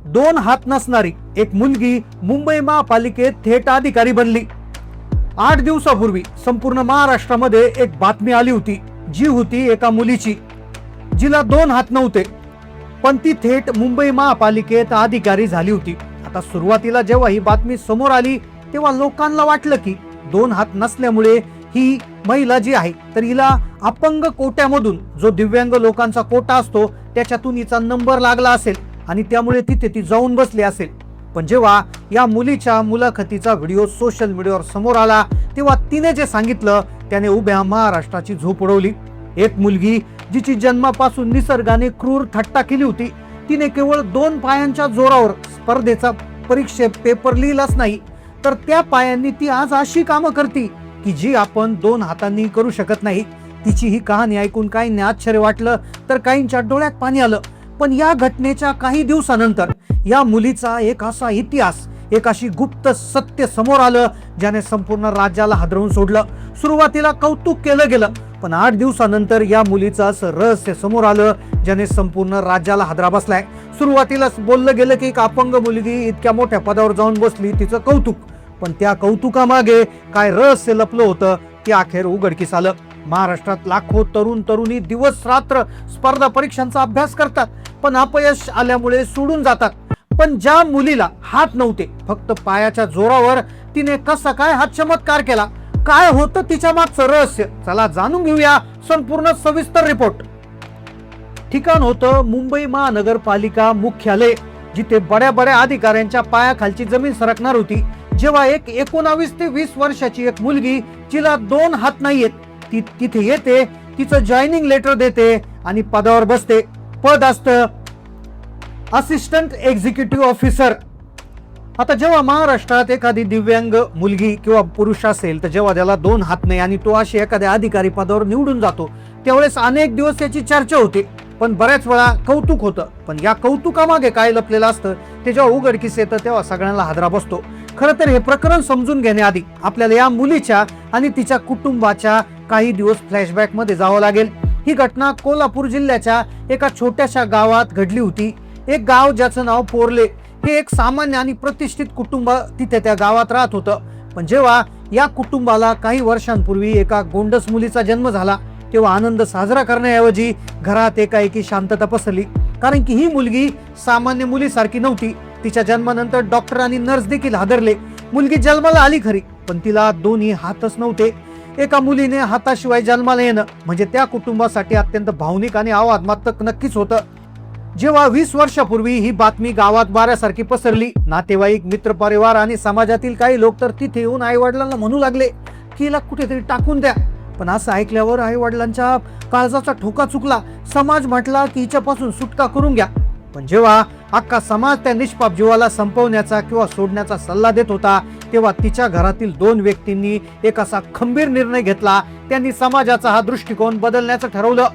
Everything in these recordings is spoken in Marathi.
2 हात नसणारी एक मुलगी मुंबई महापालिकेत थेट अधिकारी बनली। 8 दिवसापूर्वी संपूर्ण महाराष्ट्रामध्ये एक बातमी आली होती, जी होती एका मुलीची, जिला 2 हात नव्हते, पण ती थेट मुंबई महापालिकेत अधिकारी झाली होती। आता सुरुवातीला जेव्हा ही बातमी समोर आली तेव्हा लोकांना वाटलं की 2 हात नसल्यामुळे ही महिला जी आहे तर हिला अपंग कोट्यामधून, जो दिव्यांग लोकांचा कोटा असतो, त्याच्यातून हिचा नंबर लागला असेल आणि त्यामुळे तिथे ती जाऊन बसली असेल। पण जेव्हा या मुलीच्या मुलाखतीचा व्हिडिओ सोशल मीडियावर समोर आला तेव्हा तिने जे सांगितलं त्याने उभ्या महाराष्ट्राची झोप उडवली। एक मुलगी जिची जन्मापासून निसर्गाने क्रूर थट्टा केली होती, तिने केवळ 2 पायांच्या जोरावर स्पर्धेचा परीक्षेत पेपर लिहिलाच नाही, तर त्या पायांनी ती आज अशी कामं करते की जी आपण 2 हातांनी करू शकत नाही। तिची ही कहाणी ऐकून काहींना आश्चर्य वाटलं तर काहींच्या डोळ्यात पाणी आलं। पण या घटनेच्या काही दिवसानंतर या मुलीचा एक असा इतिहास, एक अशी गुप्त सत्य समोर आलं ज्याने संपूर्ण राज्याला हादरवून सोडलं। सुरुवातीला कौतुक केलं गेलं, पण 8 दिवसानंतर या मुलीचं असं रहस्य समोर आलं ज्याने संपूर्ण राज्याला हादरा बसलाय। सुरुवातीलाच बोललं गेलं की एक अपंग मुलगी इतक्या मोठ्या पदावर जाऊन बसली, तिचं कौतुक, पण त्या कौतुकामागे काय रहस्य लपलं होतं ते अखेर उघडकीस आलं। महाराष्ट्रात लाखो तरुण तरुणी दिवस रात्र स्पर्धा परीक्षांचा अभ्यास करतात, पण अपयश आल्यामुळे सोडून जातात। पण ज्या मुलीला हात नव्हते, फक्त पायाच्या जोरावर तिने कसा काय हा चमत्कार केला, काय होतं तिच्या मागचं रहस्य, चला जाणून घेऊया संपूर्ण सविस्तर रिपोर्ट। ठिकाण होतं मुंबई महानगरपालिका मुख्यालय, जिथे बड्या बड्या अधिकाऱ्यांच्या पायाखालची जमीन सरकणार होती। जेव्हा एक 19 ते 20 वर्षाची एक मुलगी, जिला 2 हात नाहीयेत, ती तिथे येते, तिचं जॉईनिंग लेटर देते आणि पदावर बसते। पद असतं असिस्टंट एक्झिक्युटिव्ह ऑफिसर। आता जेव्हा महाराष्ट्रात एखादी दिव्यांग मुलगी किंवा पुरुष असेल तर जेव्हा त्याला 2 हात नाही आणि तो अशी एखाद्या अधिकारी पदावर निवडून जातो, त्यावेळेस अनेक दिवस याची चर्चा होते, पण बऱ्याच वेळा कौतुक होतं। पण या कौतुकामागे काय लपलेलं असतं ते जेव्हा उघडकीस येतं तेव्हा सगळ्यांना हादरा बसतो। खरं तर हे प्रकरण समजून घेण्याआधी आपल्याला या मुलीच्या आणि तिच्या कुटुंबाच्या काही दिवस फ्लॅशबॅक मध्ये जावं लागेल। ही घटना कोल्हापूर जिल्ह्याच्या एका छोट्याशा गावात घडली होती। एक गाव ज्याचं नाव पोर्ले, हे एक सामान्य आणि प्रतिष्ठित कुटुंब तिथे त्या गावात राहत होतं। पण जेव्हा या कुटुंबाला काही वर्षांपूर्वी एका गोंडस मुलीचा जन्म झाला तेव्हा आनंद साजरा करण्याऐवजी घरात एकाएकी शांतता पसरली, कारण की ही मुलगी सामान्य मुलीसारखी नव्हती। तिच्या जन्मानंतर डॉक्टर आणि नर्स देखील हादरले। मुलगी जन्माला आली खरी, पण तिला 2 हातच नव्हते। एका मुलीने हाताशिवाय जन्माला येणं म्हणजे त्या कुटुंबासाठी अत्यंत भावनिक आणि आव्हानात्मक नक्कीच होतं। जेव्हा 20 वर्षापूर्वी ही बातमी गावात वाऱ्यासारखी पसरली, नातेवाईक, मित्रपरिवार आणि समाजातील काही लोक तर तिथे येऊन आई वडिलांना म्हणू लागले की हिला कुठेतरी टाकून द्या। पण असं ऐकल्यावर आई वडिलांच्या काळजाचा ठोका चुकला। समाज म्हटला की हिच्यापासून सुटका करून घ्या। पण जेव्हा अख्खा समाज त्या निष्पाप जीवाला संपवण्याचा किंवा सोडण्याचा सल्ला देत होता तेव्हा तिच्या घरातील 2 व्यक्तींनी एक असा खंबीर निर्णय घेतला। त्यांनी समाजाचा हा दृष्टिकोन बदलण्याचं ठरवलं।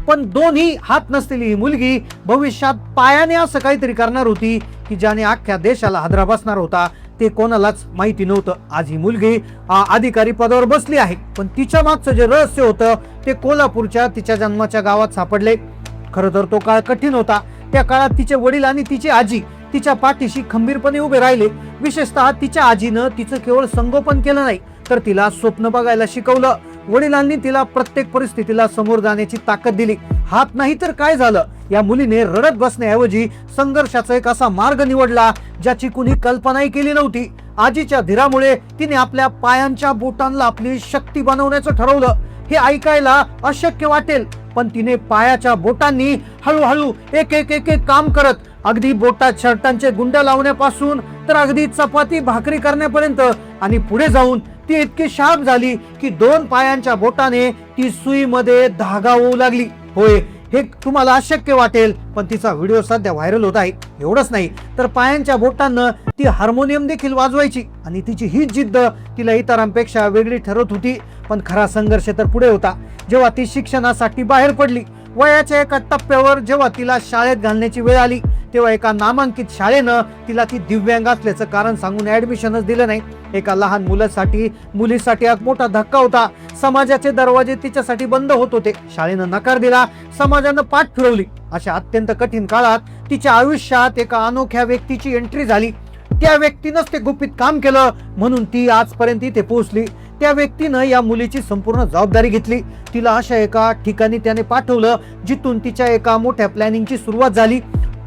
पण 2 हात नसलेली ही मुलगी भविष्यात पायाने असं काहीतरी करणार होती की ज्याने अख्ख्या देशाला हादरा बसणार होता। ते कोणालाच माहिती नव्हतं। आज ही मुलगी अधिकारी पदावर बसली आहे, पण तिच्या मागचं जे रहस्य होतं ते कोल्हापूरच्या तिच्या जन्माच्या गावात सापडले। खरं तर तो काळ कठीण होता। त्या काळात तिचे वडील आणि तिची आजी तिच्या पाठीशी खंबीरपणे उभे राहिले। विशेषतः तिच्या आजीनं तिचं केवळ संगोपन केलं नाही, तर तिला स्वप्न बघायला शिकवलं। वडिलांनी तिला प्रत्येक परिस्थितीला समोर जाण्याची ताकद दिली। हात नाही तर काय झालं, या मुलीने रडत बसण्याऐवजी संघर्षाचा एक असा मार्ग निवडला ज्याची कुणी कल्पनाही केली नव्हती। आजीच्या धीरामुळे तिने आपल्या पायांच्या बोटांना आपली शक्ती बनवण्याचं ठरवलं। हे ऐकायला अशक्य वाटेल, पण तिने पायाच्या बोटांनी हळूहळू एक एक एक एक काम करत, अगदी बोटात शर्टांचे गुंड लावण्यापासून तर अगदी चपाती भाकरी करण्यापर्यंत, आणि पुढे जाऊन ती इतकी शार्प झाली की 2 पायांच्या बोटाने ती सुईमध्ये धागा होऊ लागली। होय, हे तुम्हाला अशक्य वाटेल, पण तिचा व्हिडिओ सध्या व्हायरल होत आहे। एवढंच नाही तर पायांच्या बोटांना ती हार्मोनियम देखील वाजवायची, आणि तिची ही जिद्द तिला इतरांपेक्षा वेगळी ठरत होती। पण खरा संघर्ष तर पुढे होता। जेव्हा ती शिक्षणासाठी बाहेर पडली, वयाच्या एका टप्प्यावर जेव्हा तिला शाळेत घालण्याची वेळ आली तेव्हा एका नामांकित शाळेनं तिला ती दिव्यांग असल्याचं कारण सांगून ऍडमिशनच दिलं नाही. एका लहान मुलीसाठी हा मोठा धक्का होता. समाजाचे दरवाजे तिच्यासाठी बंद होत होते. शाळेनं नकार दिला, समाजानं पाठ फिरवली. अशा अत्यंत कठीण काळात तिच्या आयुष्यात एका अनोख्या व्यक्तीची एंट्री झाली. त्या व्यक्तीनंच ते गुपित काम केलं, म्हणून ती आजपर्यंत इथे पोहोचली. त्या व्यक्तीनं या मुलीची संपूर्ण जबाबदारी घेतली. तिला अशा एका ठिकाणी त्याने पाठवलं जिथून तिच्या एका मोठ्या प्लॅनिंगची सुरुवात झाली.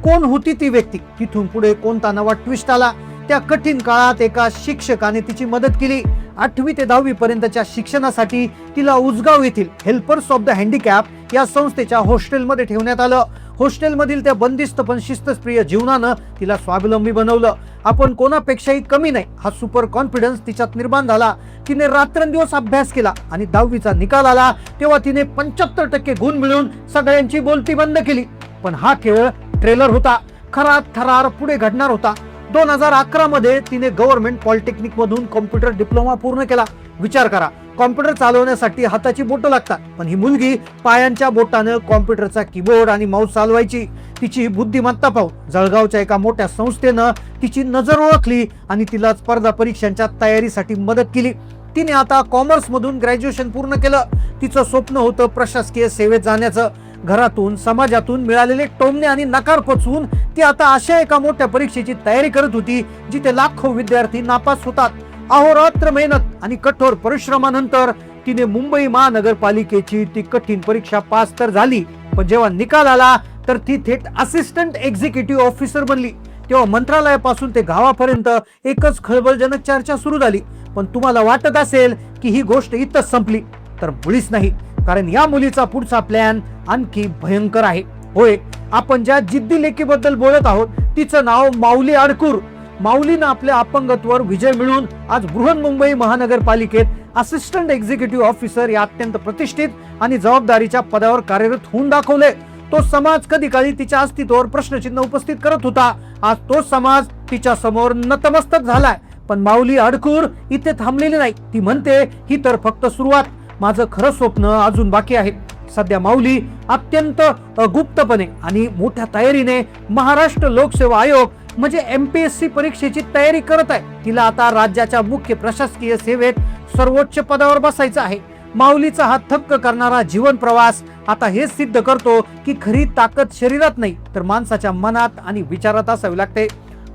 कोण होती ती व्यक्ती? तिथून पुढे कोणता नवा ट्विस्ट आला? त्या कठीण काळात एका शिक्षकाने तिची मदत केली. 8वी ते 10वी पर्यंतच्या शिक्षणासाठी तिला उजगाव येथील हेल्पर्स ऑफ द हँडिकॅप या संस्थेच्या हॉस्टेलमध्ये ठेवण्यात आलं. हॉस्टेलमधील त्या बंदिस्त पण शिस्तप्रिय जीवनानं तिला स्वावलंबी बनवलं. आपण कोणापेक्षाही कमी नाही हा सुपर कॉन्फिडन्स तिच्यात निर्माण झाला. तिने रात्रंदिवस अभ्यास केला आणि 10वीचा निकाल आला तेव्हा तिने 75% गुण मिळवून सगळ्यांची बोलती बंद केली. पण हा केवळ ट्रेलर होता. खरा थरार पुढे घडणार होता. 2011 मध्ये तिने गव्हर्नमेंट पॉलिटेक्निक मधून कॉम्प्युटर डिप्लोमा पूर्ण केला. विचार करा, कॉम्प्युटर चालवण्यासाठी हाताची बोटं लागतात, पण ही मुलगी पायांच्या बोटानं कॉम्प्युटरचा कीबोर्ड आणि माऊस चालवायची. तिची बुद्धिमत्ता पाहून जळगावच्या एका मोठ्या संस्थेनं तिची नजर ओळखली आणि तिला स्पर्धा परीक्षांच्या तयारीसाठी मदत केली. तिने आता कॉमर्स मधून ग्रॅज्युएशन पूर्ण केलं. तिचं स्वप्न होतं प्रशासकीय सेवेत जाण्याचं. घरातून समाजातून मिळालेले टोमणे आणि नकार पचवून ती आता अशा एका मोठ्या परीक्षेची तयारी करत होती जिथे लाखो विद्यार्थी नापास होतात. अहोरात्र मेहनत आणि कठोर परिश्रमानंतर तिने मुंबई महानगरपालिकेची ती कठीण परीक्षा पास तर झाली, पण जेव्हा निकाल आला तर ती थेट असिस्टंट एक्झिक्युटिव्ह ऑफिसर बनली. तेव्हा मंत्रालयापासून ते गावापर्यंत एकच खळबळजनक चर्चा सुरू झाली. पण तुम्हाला वाटत असेल की ही गोष्ट इथंच संपली, तर मुळीच नाही. कारण या मुलीचा पुढचा प्लॅन आणखी भयंकर आहे. होय, आपण ज्या जिद्दी लेकीबद्दल बोलत आहोत तिचं नाव माऊली अडकूर. माऊलीनं आपल्या अपंगत्वावर विजय मिळवून आज बृहन्मुंबई महानगरपालिकेत असिस्टंट एक्झिक्युटिव्ह ऑफिसर या अत्यंत प्रतिष्ठित आणि जबाबदारीच्या पदावर कार्यरत होऊन दाखवले. तो समाज कधी काळी तिच्या अस्तित्वावर प्रश्नचिन्ह उपस्थित करत होता. आज तो समाज तिच्या समोर नतमस्तक झालाय. पण माऊली अडकूर इथे थांबलेली नाही. ती म्हणते, ही तर फक्त सुरुवात. माझं खरं स्वप्न अजून बाकी आहे. सध्या माऊली अत्यंत गुप्तपणे आणि मोठ्या तयारीने महाराष्ट्र लोकसेवा आयोग म्हणजे MPSC परीक्षेची तयारी करत आहे. तिला आता राज्याच्या मुख्य प्रशासकीय सेवेत सर्वोच्च पदावर बसायचं आहे. माऊलीचा हा थक्क करणारा जीवन प्रवास आता हे सिद्ध करतो की खरी ताकद शरीरात नाही तर माणसाच्या मनात आणि विचारात असावी लागते.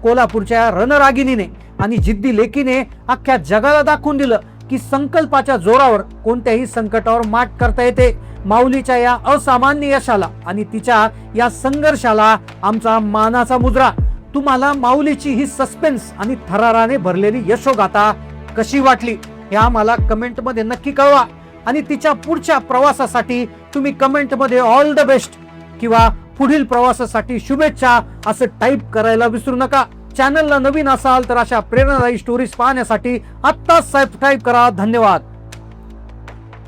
कोल्हापूरच्या रणरागिणीने आणि जिद्दी लेकीने अख्ख्या जगाला दाखवून दिलं की संकल्पाच्या जोरावर कोणत्याही संकटावर मात करता येते. माऊलीच्या या असामान्य यशाला आणि तिच्या या संघर्षाला आमचा मानाचा मुजरा. तुम्हाला माऊलीची ही सस्पेन्स आणि थराराने भरलेली यशोगाथा कशी वाटली हे आम्हाला कमेंट मध्ये नक्की कळवा. आणि तिच्या पुढच्या प्रवासासाठी तुम्ही कमेंट मध्ये ऑल द बेस्ट किंवा पुढील प्रवासासाठी शुभेच्छा असं टाईप करायला विसरू नका. चॅनलला नवीन असाल तर अशा प्रेरणादायी स्टोरीज पाहण्यासाठी आत्ताच सबस्क्राईब करा. धन्यवाद.